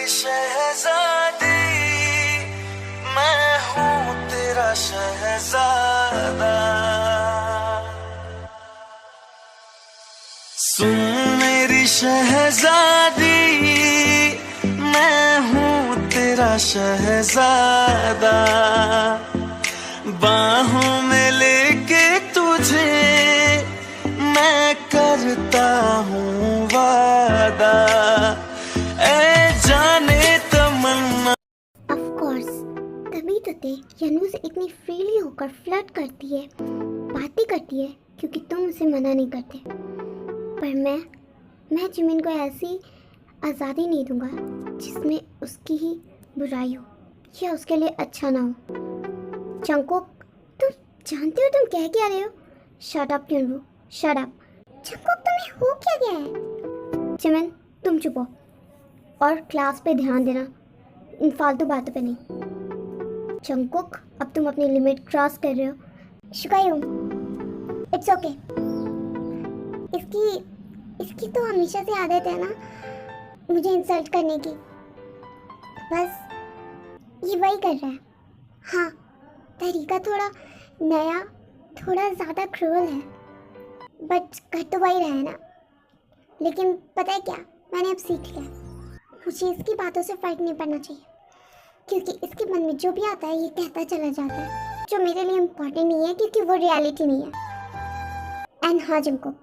शहजादी, मैं हूँ तेरा शहजादा। सुन मेरी शहजादी, मैं हूँ तेरा शहजादा। बाहों में लेके तुझे मैं करता हूँ वादा। तभी तो यन्नू से इतनी फ्रीली होकर फ्लर्ट करती है, बातें करती है, क्योंकि तुम उसे मना नहीं करते। पर मैं जिमिन को ऐसी आज़ादी नहीं दूंगा जिसमें उसकी ही बुराई हो या उसके लिए अच्छा ना हो। जंगकुक, तुम जानते हो तुम कह क्या रहे हो? शट अप यन्नू, शट अप। जंगकुक, तुम्हें हो क्या गया है? जिमिन, तुम चुप हो और क्लास पे ध्यान देना, इन फालतू बातों पे नहीं। जंगकुक, अब तुम अपनी लिमिट क्रॉस कर रहे हो। शुकायूं, इट्स ओके। इसकी तो हमेशा से आदत है ना मुझे इंसल्ट करने की। बस ये वही कर रहा है। हाँ, तरीका थोड़ा नया, थोड़ा ज़्यादा क्रूअल है, बट कर तो वही रहा है ना। लेकिन पता है क्या, मैंने अब सीख लिया, मुझे इसकी बातों से फ़र्क नहीं पड़ना चाहिए, क्योंकि इसके मन में जो भी आता है ये कहता चला जाता है, जो मेरे लिए इम्पोर्टेंट नहीं है, क्योंकि वो रियलिटी नहीं है। एंड हाँ जंगकुक,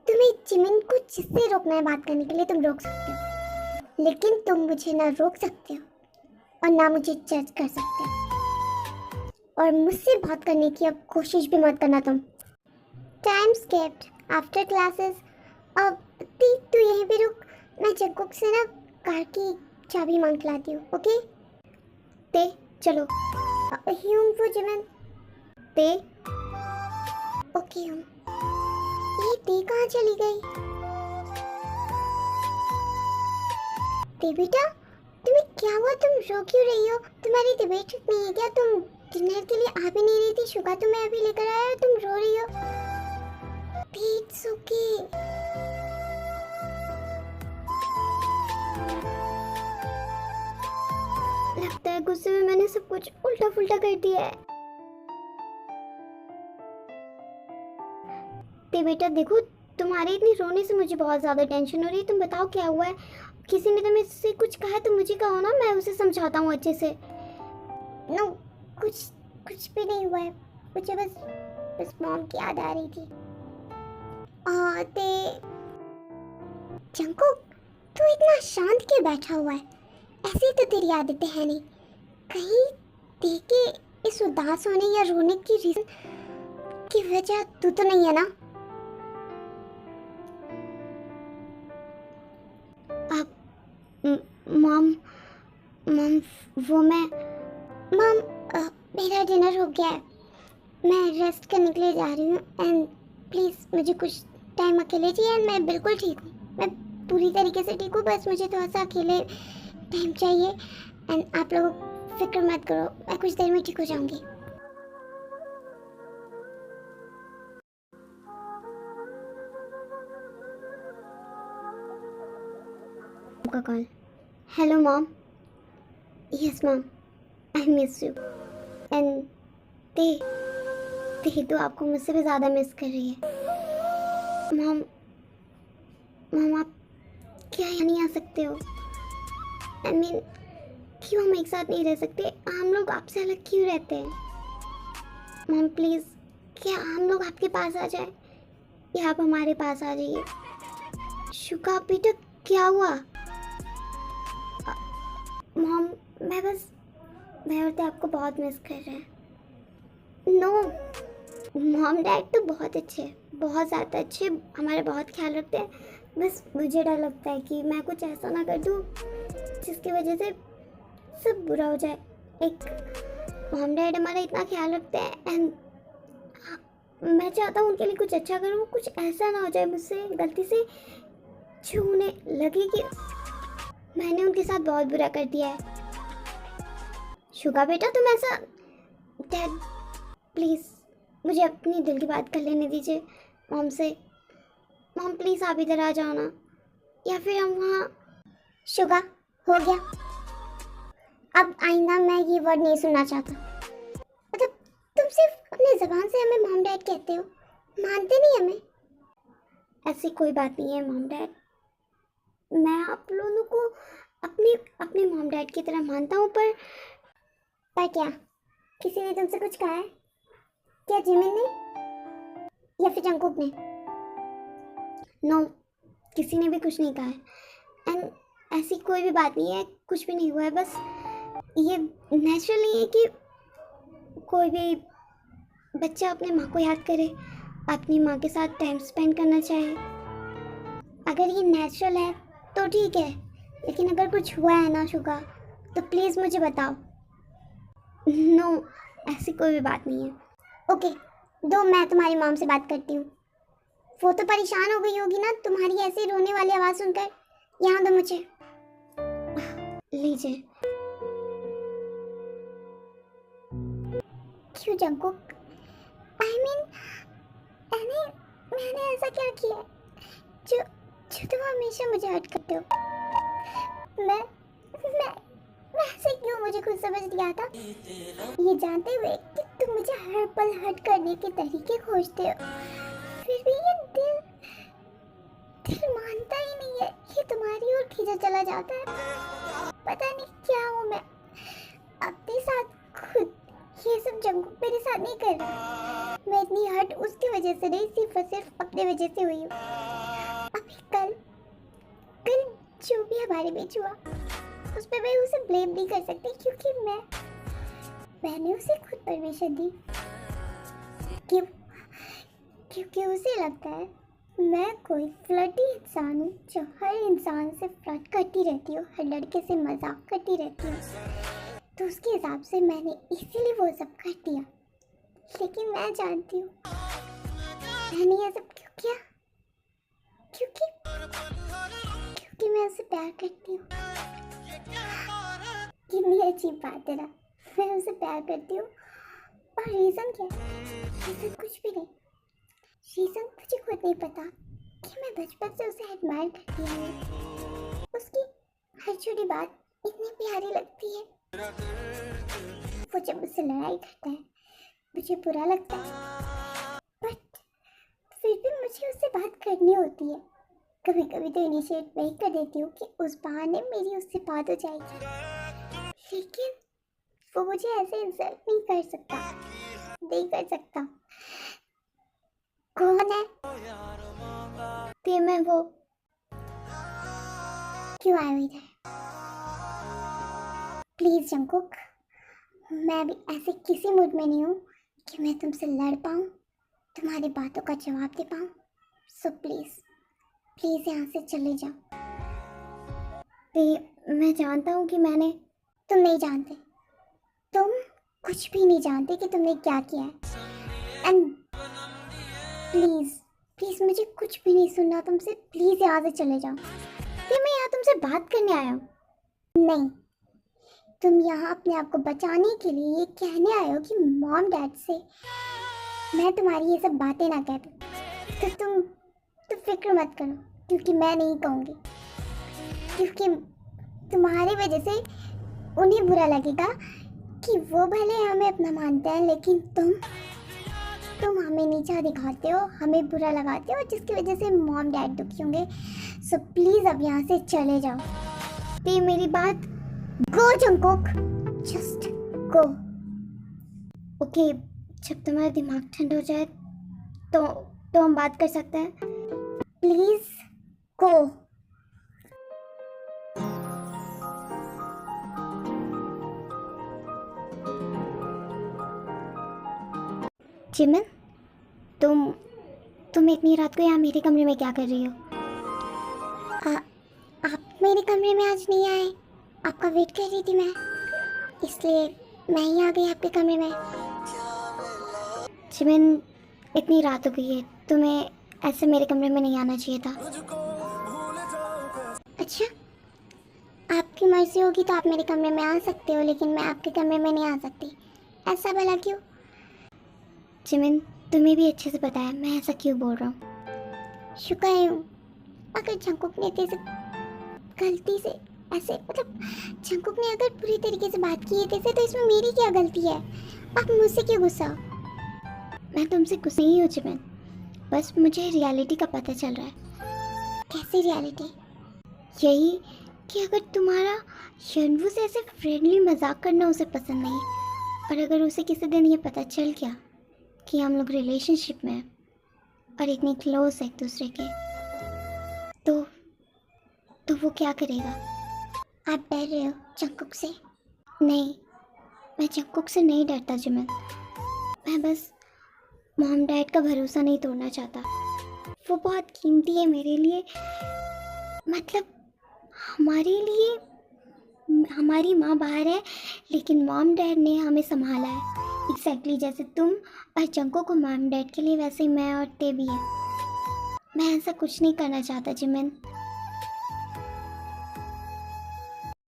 तुम्हें जिमिन को जिससे रोकना है बात करने के लिए तुम रोक सकते हो, लेकिन तुम मुझे ना रोक सकते हो और ना मुझे जज कर सकते हो, और मुझसे बात करने की अब कोशिश भी मत करना तुम। Time skipped after classes. अब तू यहीं पे रुक, मैं जंगकुक से ना कार की चाबी मांग के लाती हूँ, ओके? ते चलो। ह्यूम वो जिमिन। ते ओके हूँ। ये ते कहाँ चली गई? ते बेटा, तुम्हें क्या हुआ? तुम रो क्यों रही हो? तुम्हारी तबीयत ठीक नहीं है क्या? तुम डिनर के लिए आ भी नहीं रही थी? शुगा तुम्हें अभी लेकर आया, तुम रो रही हो? It's okay. लगता है गुस्से में मैंने सब कुछ उल्टा फुल्टा कर दिया है। ते बेटा देखो, तुम्हारे इतनी रोने से मुझे बहुत ज़्यादा टेंशन हो रही है। तुम बताओ क्या हुआ है? किसी ने तुम्हें से कुछ कहा है तो मुझे कहो ना, मैं उसे समझाता हूँ अच्छे से। नो, कुछ भी नहीं हुआ है, मुझे बस मॉम की याद आ रही थी। ते जंगकुक, तू इतना शांत क्यों बैठा हुआ है? ऐसी तो तेरी आदतें हैं नहीं। कहीं देखे इस उदास होने या रोने की रीजन की वजह तू तो नहीं है ना? अब मॉम वो मॉम मेरा डिनर हो गया है, मैं रेस्ट करने के लिए जा रही हूँ, एंड प्लीज़ मुझे कुछ टाइम अकेले चाहिए। एंड मैं बिल्कुल ठीक हूँ, मैं पूरी तरीके से ठीक हूँ, बस मुझे थोड़ा सा अकेले टाइम चाहिए। एंड आप लोग फिक्र मत करो, मैं कुछ देर में ठीक हो जाऊंगी। का call. Hello mom. Yes mom, I miss you. And ते तो आपको मुझसे भी ज़्यादा मिस कर रही है। मॉम आप क्या यहाँ नहीं आ सकते हो? आई मीन, क्यों हम एक साथ नहीं रह सकते? हम लोग आपसे अलग क्यों रहते हैं? मॉम प्लीज़, क्या हम लोग आपके पास आ जाए या आप हमारे पास आ जाइए? शुका बेटा, क्या हुआ? मॉम मैं और आपको बहुत मिस कर रहे हैं। नो मॉम, डैड तो बहुत अच्छे हैं, बहुत ज़्यादा अच्छे, हमारा बहुत ख्याल रखते हैं। बस मुझे डर लगता है कि मैं कुछ ऐसा ना कर दूँ जिसकी वजह से सब बुरा हो जाए। एक मॉम डैड हमारा इतना ख्याल रखते हैं, एंड मैं चाहता हूँ उनके लिए कुछ अच्छा करूँ, कुछ ऐसा ना हो जाए मुझसे गलती से जो उन्हें लगे कि मैंने उनके साथ बहुत बुरा कर दिया है। शुगा बेटा, तुम ऐसा, डैड प्लीज़ मुझे अपनी दिल की बात कर लेने दीजिए मॉम से। मॉम प्लीज़ आप इधर आ जाओ ना, या फिर हम वहाँ। शुगा हो गया। अब आइंदा मैं ये वर्ड नहीं सुनना चाहता। मतलब तुम सिर्फ अपने ज़बान से हमें मॉम डैड कहते हो, मानते नहीं हमें। ऐसी कोई बात नहीं है मॉम डैड, मैं आप लोगों को अपने अपने मॉम डैड की तरह मानता हूँ। पर क्या किसी ने तुमसे कुछ कहा है? क्या जिमिन ने या फिर जंगकुक ने? नो, किसी ने भी कुछ नहीं कहा है। एंड ऐसी कोई भी बात नहीं है, कुछ भी नहीं हुआ है। बस ये नेचुरल नहीं है कि कोई भी बच्चा अपने माँ को याद करे, अपनी माँ के साथ टाइम स्पेंड करना चाहे। अगर ये नेचुरल है तो ठीक है, लेकिन अगर कुछ हुआ है ना शुगा, तो प्लीज़ मुझे बताओ। नो, ऐसी कोई भी बात नहीं है। ओके, दो मैं तुम्हारी मॉम से बात करती हूँ। वो तो परेशान हो गई होगी ना तुम्हारी ऐसी रोने वाली आवाज़ सुनकर। यहाँ दो मुझे, लीजिए। क्यों जंगकुक? मैंने ऐसा क्या किया जो जो तुम हमेशा मुझे हर्ट करते हो? मैं ऐसे क्यों? मुझे खुद समझ नहीं आता, ये जानते हुए कि तुम मुझे हर पल हर्ट करने के तरीके खोजते हो, फिर भी ये दिल मानता ही नहीं है, ये तुम्हारी ओर खींचा चला जाता है। पता नहीं क्या हूँ मैं अपने साथ खुद। ये सब जंगकुक मेरे साथ नहीं कर रहा। मैं इतनी हर्ट उसकी वजह से नहीं, सिर्फ और सिर्फ अपने वजह से हुई हूँ। अभी कल जो भी हमारे बीच हुआ उस पर मैं उसे ब्लेम नहीं कर सकती, क्योंकि मैंने उसे खुद परमिशन दी। क्यों? क्योंकि उसे लगता है मैं कोई फ्लर्टी इंसान हूँ जो हर इंसान से फ्लर्ट करती रहती हूँ, हर लड़के से मजाक करती रहती हूँ। तो उसके हिसाब से मैंने इसीलिए वो सब कर दिया। लेकिन मैं जानती हूँ मैंने ये सब क्यों किया, क्योंकि मैं उसे प्यार करती हूँ। कितनी अजीब बात है ना, मैं उसे प्यार करती हूँ। और रीज़न क्या है? रीज़न कुछ भी नहीं। रीज़न मुझे खुद नहीं पता कि मैं बचपन से उसे एडमायर करती हूँ। उसकी हर छोटी बात इतनी प्यारी लगती है। वो जब मुझसे लड़ाई करता है मुझे बुरा लगता है, बट फिर भी मुझे उससे बात करनी होती है। कभी कभी तो इनिशिएट मैं ही कर देती हूँ कि उस बहाने मेरी उससे बात हो जाएगी, लेकिन वो मुझे ऐसे इंसल्ट नहीं कर सकता। कौन है? ते मैं वो क्यों आए हो इधर? प्लीज जंगकुक, मैं भी ऐसे किसी मूड में नहीं हूँ कि मैं तुमसे लड़ पाऊँ, तुम्हारी बातों का जवाब दे पाऊँ। सो प्लीज यहाँ से चले जाओ। मैं जानता हूँ कि तुम नहीं जानते, तुम कुछ भी नहीं जानते कि तुमने क्या किया है। एंड प्लीज मुझे कुछ भी नहीं सुनना तुमसे। प्लीज यहाँ से चले जाओ। मैं यहाँ तुमसे बात करने आया हूँ। नहीं, तुम यहाँ अपने आप को बचाने के लिए ये कहने आए हो कि मॉम डैड से मैं तुम्हारी ये सब बातें ना कह दूँ। तो तुम फिक्र मत करो, क्योंकि मैं नहीं कहूँगी, क्योंकि तुम्हारी वजह से उन्हें बुरा लगेगा कि वो भले हमें अपना मानते हैं, लेकिन तुम हमें नीचा दिखाते हो, हमें बुरा लगाते हो, जिसकी वजह से मॉम डैड दुखी होंगे। सो प्लीज़ अब यहाँ से चले जाओ। तो मेरी बात, गो जंगकुक, जस्ट गो। ओके, जब तुम्हारा दिमाग ठंडा हो जाए तो हम बात कर सकते हैं। Please go. जिमिन, तुम इतनी रात को यहाँ मेरे कमरे में क्या कर रही हो? आप मेरे कमरे में आज नहीं आए, आपका वेट कर रही थी मैं, इसलिए मैं ही आ गई आपके कमरे में। जिमिन, इतनी रात हो गई है, तुम्हें ऐसे मेरे कमरे में नहीं आना चाहिए था। अच्छा, आपकी मर्जी होगी तो आप मेरे कमरे में आ सकते हो, लेकिन मैं आपके कमरे में नहीं आ सकती। ऐसा भला क्यों? जिमिन, तुम्हें भी अच्छे से पता है मैं ऐसा क्यों बोल रहा हूँ। शुक्र हूँ, अगर जंगकुक ने तेरे से गलती से ऐसे मतलब जंकुक ने अगर पूरी तरीके से बात की है जैसे तो इसमें मेरी क्या गलती है? आप मुझसे क्यों गुस्सा हो? मैं तुमसे गुस्सा नहीं हूँ जिमिन, बस मुझे रियलिटी का पता चल रहा है। कैसी रियलिटी? यही कि अगर तुम्हारा शनवू से ऐसे फ्रेंडली मजाक करना उसे पसंद नहीं, और अगर उसे किसी दिन ये पता चल गया कि हम लोग रिलेशनशिप में हैं और इतनी क्लोज है एक दूसरे के, तो वो क्या करेगा? आप डर रहे हो जंकुक से? नहीं, मैं जंकुक से नहीं डरता जिमिन। मैं बस मॉम डैड का भरोसा नहीं तोड़ना चाहता। वो बहुत कीमती है मेरे लिए, मतलब हमारे लिए। हमारी माँ बाहर है लेकिन मॉम डैड ने हमें संभाला है। एग्जैक्टली जैसे तुम और जंकुक को मॉम डैड के लिए, वैसे ही मैं और ते भी है। मैं ऐसा कुछ नहीं करना चाहता जिमिन।